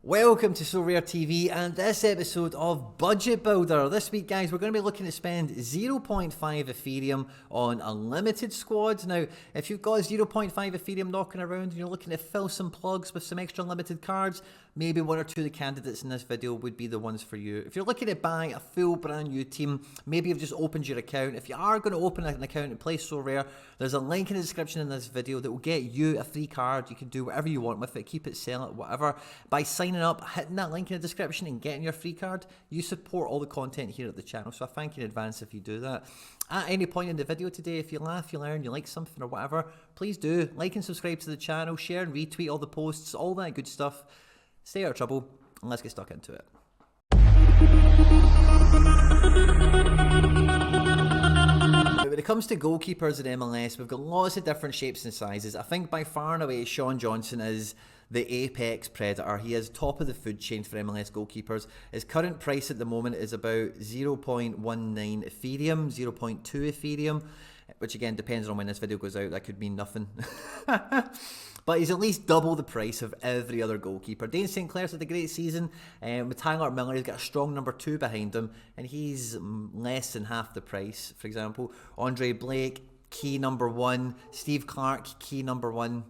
Welcome to Sorare TV and this episode of Budget Builder. This week, guys, we're going to be looking to spend 0.5 Ethereum on unlimited squads. Now, if you've got 0.5 Ethereum knocking around and you're looking to fill some plugs with some extra unlimited cards, maybe one or two of the candidates in this video would be the ones for you. If you're looking to buy a full brand new team, maybe you've just opened your account. If you are going to open an account and play Sorare, there's a link in the description in this video that will get you a free card. You can do whatever you want with it, keep it, sell it, whatever. By signing up, hitting that link in the description and getting your free card, you support all the content here at the channel. So I thank you in advance if you do that. At any point in the video today, if you laugh, you learn, you like something or whatever, please do like and subscribe to the channel, share and retweet all the posts, all that good stuff. Stay out of trouble, and let's get stuck into it. When it comes to goalkeepers in MLS, we've got lots of different shapes and sizes. I think by far and away, Sean Johnson is the apex predator. He is top of the food chain for MLS goalkeepers. His current price at the moment is about 0.19 Ethereum, 0.2 Ethereum, which again depends on when this video goes out. That could mean nothing. But he's at least double the price of every other goalkeeper. Dane St. Clair's had a great season. With Tyler Miller, he's got a strong number 2 behind him, and he's less than half the price. For example, Andre Blake, key number 1. Steve Clark, key number 1.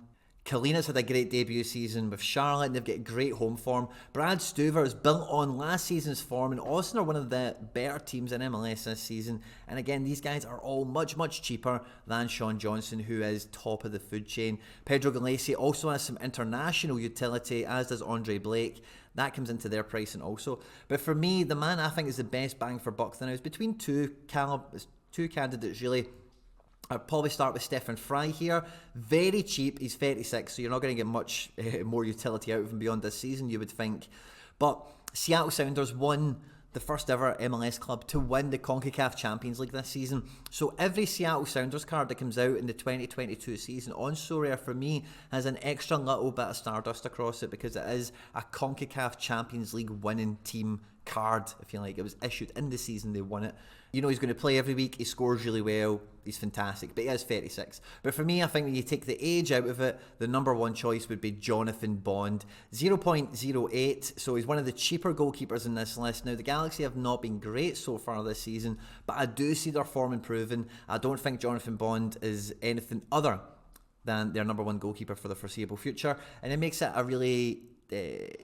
Kalina's had a great debut season with Charlotte, and they've got great home form. Brad Stuver is built on last season's form, and Austin are one of the better teams in MLS this season. And again, these guys are all much cheaper than Sean Johnson, who is top of the food chain. Pedro Gallese also has some international utility, as does Andre Blake. That comes into their pricing also. But for me, the man I think is the best bang for buck now is between two candidates really. I'd probably start with Stefan Fry here. Very cheap. He's 36, so you're not going to get much more utility out of him beyond this season, you would think. But Seattle Sounders won the first ever MLS club to win the CONCACAF Champions League this season. So every Seattle Sounders card that comes out in the 2022 season on Sorare, for me, has an extra little bit of stardust across it because it is a CONCACAF Champions League winning team card, if you like. It was issued in the season they won it. You know he's going to play every week. He scores really well. He's fantastic, but he is 36. But for me, I think when you take the age out of it, the number 1 choice would be Jonathan Bond. 0.08, so he's one of the cheaper goalkeepers in this list. Now, the Galaxy have not been great so far this season, but I do see their form improving. I don't think Jonathan Bond is anything other than their number 1 goalkeeper for the foreseeable future, and it makes it a really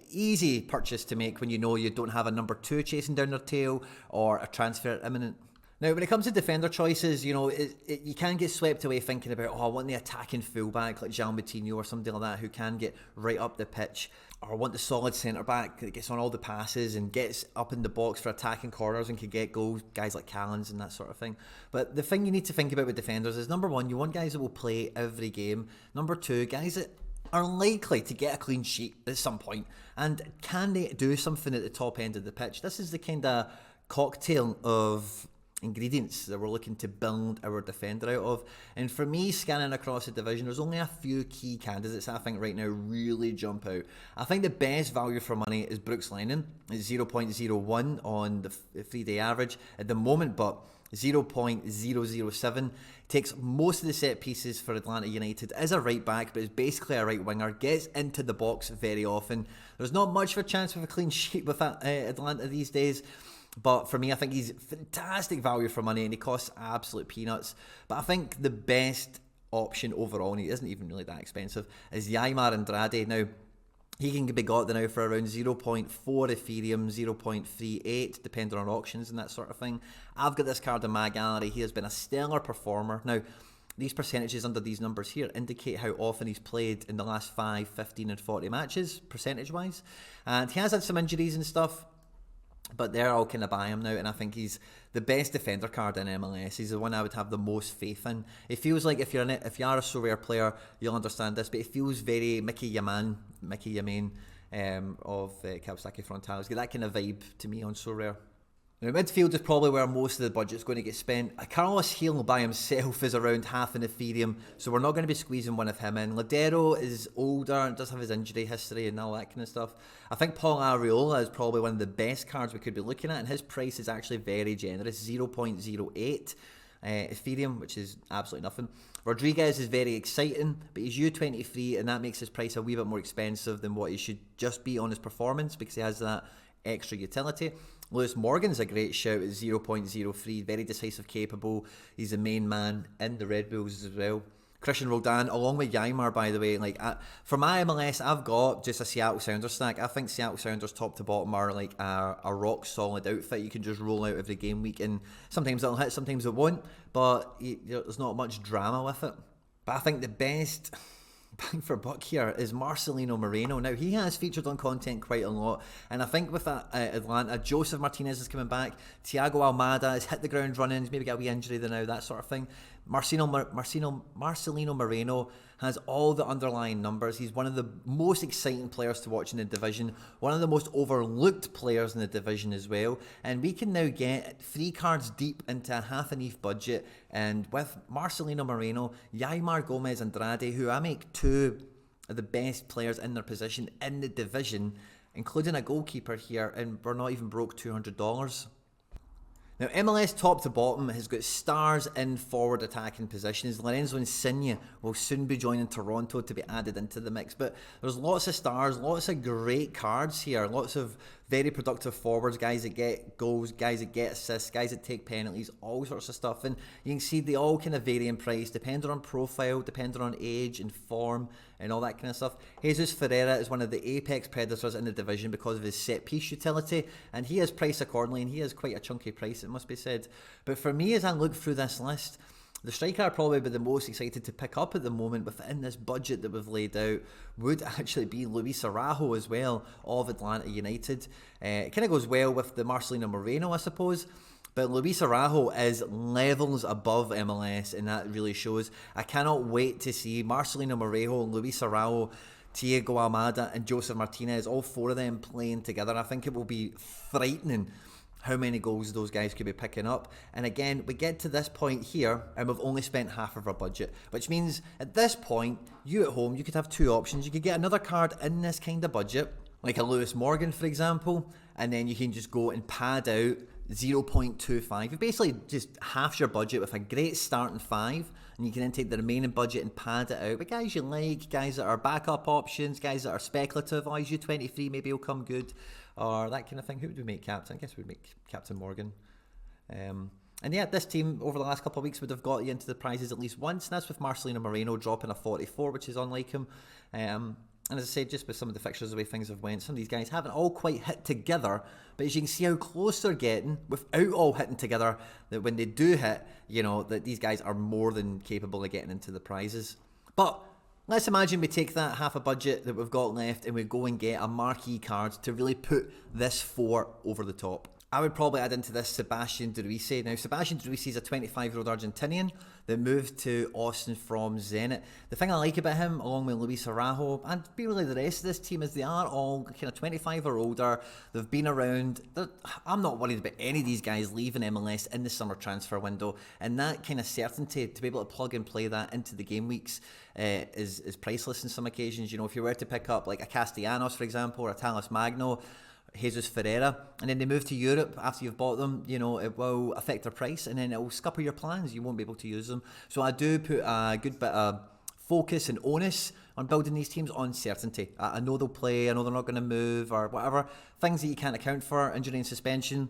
easy purchase to make when you know you don't have a number 2 chasing down their tail or a transfer imminent. Now, when it comes to defender choices, you know, you can get swept away thinking about, oh, I want the attacking fullback like Jean Moutinho or somebody like that who can get right up the pitch, or I want the solid centre-back that gets on all the passes and gets up in the box for attacking corners and can get goals, guys like Callens and that sort of thing. But the thing you need to think about with defenders is, number 1, you want guys that will play every game. Number 2, guys that are likely to get a clean sheet at some point. And can they do something at the top end of the pitch? This is the kind of cocktail of ingredients that we're looking to build our defender out of. And for me, scanning across the division, there's only a few key candidates I think right now really jump out. I think the best value for money is Brooks Lennon. It's 0.01 on the 3-day average at the moment, but 0.007. Takes most of the set pieces for Atlanta United, is a right back, but is basically a right winger, gets into the box very often. There's not much of a chance of a clean sheet with Atlanta these days, but for me, I think he's fantastic value for money, and he costs absolute peanuts. But I think the best option overall, and he isn't even really that expensive, is Yaimar Andrade. Now, he can be got now for around 0.4 Ethereum, 0.38, depending on auctions and that sort of thing. I've got this card in my gallery. He has been a stellar performer. Now, these percentages under these numbers here indicate how often he's played in the last 5, 15 and 40 matches, percentage-wise. And he has had some injuries and stuff, but they're all kind of by him now, and I think he's the best defender card in MLS. He's the one I would have the most faith in. It feels like if you are a Sorare player, you'll understand this, but it feels very Mickey Yaman of Kawasaki Frontales. Get that kind of vibe to me on Sorare. Now, midfield is probably where most of the budget's going to get spent. Carlos Gil by himself is around half an Ethereum, so we're not going to be squeezing one of him in. Ladero is older and does have his injury history and all that kind of stuff. I think Paul Arriola is probably one of the best cards we could be looking at, and his price is actually very generous, 0.08. Ethereum, which is absolutely nothing. Rodriguez is very exciting, but he's U23, and that makes his price a wee bit more expensive than what he should just be on his performance, because he has that extra utility. Lewis Morgan's a great shout at 0.03, very decisive, capable. He's the main man in the Red Bulls as well. Christian Roldan, along with Ymar, by the way. Like, for my MLS, I've got just a Seattle Sounders stack. I think Seattle Sounders top to bottom are like a rock solid outfit. You can just roll out every game week, and sometimes it'll hit, sometimes it won't, but there's not much drama with it. But I think the best bang for buck here is Marcelino Moreno. Now, he has featured on content quite a lot, and I think with that Atlanta, Joseph Martinez is coming back, Thiago Almada has hit the ground running, he's maybe got a wee injury there now, that sort of thing. Marcelino Moreno has all the underlying numbers. He's one of the most exciting players to watch in the division, one of the most overlooked players in the division as well, and we can now get 3 cards deep into a half an ETH budget, and with Marcelino Moreno, Ymar Gomez Andrade, who I make 2 of the best players in their position in the division, including a goalkeeper here, and we're not even broke $200. Now, MLS top to bottom has got stars in forward attacking positions. Lorenzo Insigne will soon be joining Toronto to be added into the mix. But there's lots of stars, lots of great cards here, lots of very productive forwards, guys that get goals, guys that get assists, guys that take penalties, all sorts of stuff. And you can see they all kind of vary in price, depending on profile, depending on age and form and all that kind of stuff. Jesus Ferreira is one of the apex predators in the division because of his set piece utility, and he is priced accordingly, and he has quite a chunky price, it must be said. But for me, as I look through this list, the striker I'd probably be the most excited to pick up at the moment within this budget that we've laid out would actually be Luis Araujo as well, of Atlanta United. It kind of goes well with the Marcelino Moreno, I suppose. But Luis Araujo is levels above MLS, and that really shows. I cannot wait to see Marcelino Moreno, Luis Araujo, Thiago Almada and Joseph Martinez, all 4 of them playing together. I think it will be frightening how many goals those guys could be picking up. And again, we get to this point here and we've only spent half of our budget, which means at this point, you at home, you could have 2 options. You could get another card in this kind of budget, like a Lewis Morgan, for example, and then you can just go and pad out 0.25. You basically just half your budget with a great starting 5, and you can then take the remaining budget and pad it out. But guys you like, guys that are backup options, guys that are speculative, oh, he's U23, maybe he'll come good, or that kind of thing. Who would we make captain? I guess we'd make Captain Morgan. And yeah, this team over the last couple of weeks would have got you into the prizes at least once, and that's with Marcelino Moreno dropping a 44, which is unlike him. And as I said, just with some of the fixtures, the way things have went, some of these guys haven't all quite hit together, but as you can see how close they're getting without all hitting together, that when they do hit, you know, that these guys are more than capable of getting into the prizes. But let's imagine we take that half a budget that we've got left and we go and get a marquee card to really put this 4 over the top. I would probably add into this Sebastian Druise. Now, Sebastian Druise is a 25-year-old Argentinian that moved to Austin from Zenit. The thing I like about him, along with Luis Araujo, and really the rest of this team, is they are all kind of 25 or older. They've been around. I'm not worried about any of these guys leaving MLS in the summer transfer window, and that kind of certainty to be able to plug and play that into the game weeks is priceless in some occasions. You know, if you were to pick up like a Castellanos, for example, or a Talis Magno, Jesus Ferreira, and then they move to Europe after you've bought them, you know, it will affect their price, and then it will scupper your plans. You won't be able to use them. So I do put a good bit of focus and onus on building these teams on certainty. I know they'll play, I know they're not going to move or whatever. Things that you can't account for, injury and suspension,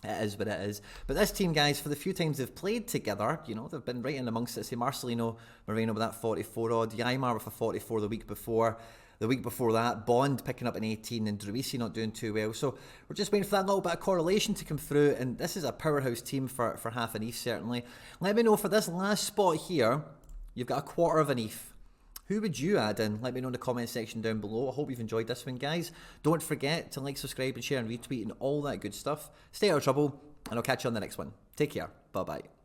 it is what it is. But this team, guys, for the few times they've played together, you know, they've been right in amongst it. Say Marcelino Moreno with that 44 odd, Ymar with a 44 the week before. The week before that, Bond picking up an 18 and Druise not doing too well. So we're just waiting for that little bit of correlation to come through, and this is a powerhouse team for half an ETH, certainly. Let me know for this last spot here, you've got a quarter of an ETH. Who would you add in? Let me know in the comment section down below. I hope you've enjoyed this one, guys. Don't forget to like, subscribe, and share and retweet and all that good stuff. Stay out of trouble, and I'll catch you on the next one. Take care. Bye-bye.